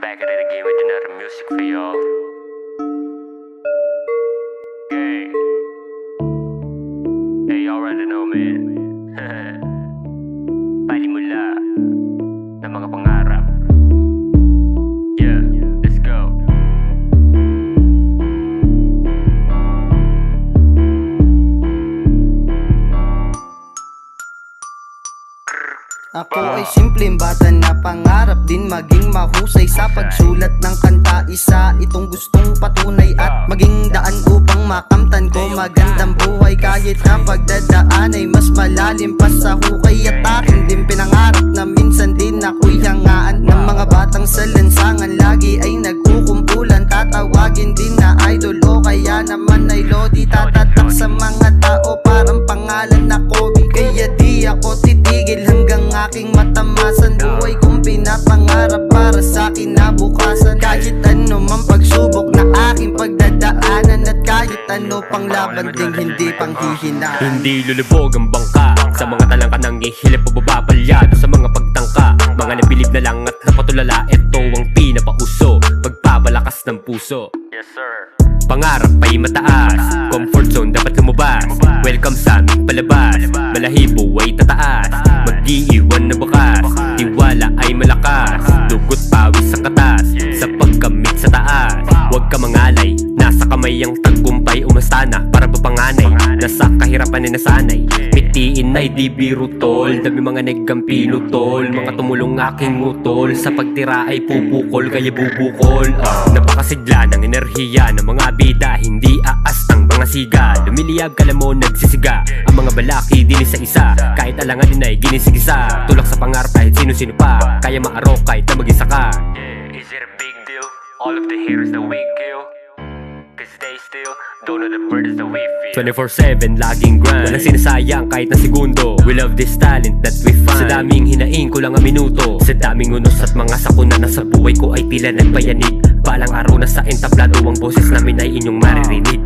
back at it again with another music for y'all. Okay. Hey, you already know, man. Panimula ng mga pangarap. Yeah, let's go. Ako ay simpleng bata na pangarap din maging mahusay sa pagsulat ng kanta. Isa itong gustong patunay at maging daan upang makamtan ko magandang buhay. Kahit na pagdadaan ay mas malalim pa sa hukay. At akin din pinangarap na minsan din ako'y hangaan ng mga batang sa lansangan. Lagi ay nagkukumpulan, tatawagin din na idol o kaya naman ay lodi. Tatatak sa mga tao parang pangalan na Kobe. Kaya di ako titigil hanggang aking matamasan. Buhay kong pinapangarap para sa kinabukasan. Kahit ano mang pagsubok na aking pagdadaanan. At kahit ano pang laban ding hindi panghihinaan. Hindi lulubog ang bangka sa mga talangka nang ihilip o babapalyado sa mga pagtangka. Mga nabilib na lang at napatulala, ito ang pinapauso, pagpapalakas ng puso. Yes, sir. Pangarap ay mataas, comfort zone dapat lumabas. Welcome sa aming palabas, balahibo ay tataas. Mag-iiwan na bakas, tiwala ay malakas. Dugot pawis sa katas, sa pagkamit sa taas. Huwag ka mangalay, nasa kamay ang tagumpay. Umastana para bapanganay, nasa kahirapan ay nasanay. Mitiin ay di biro tol, dami mga naggampilo tol. Mga tumulong aking utol, sa pagtira ay pupukol kaya bubukol. Napakasigla ng enerhiya ng mga bida, hindi aastang mga siga. Lumiliyab ka mo nagsisiga, ang mga balaki din isa-isa. Kahit alanganin ay ginisigisa, tulak sa pangarap kahit sino-sino pa. Kaya maaro kahit na mag-isa ka. Is it a big deal? All of the haters that we kill, cause they still don't know the burdens that we feel. 24/7 laging grind, walang sinasayang kahit na segundo. We love this talent that we find, sa daming hinaing kulang ang minuto. Sa daming unos at mga sakuna na sa buhay ko ay tila nagpayanig. Balang araw na sa entablado ang boses namin ay inyong maririnig.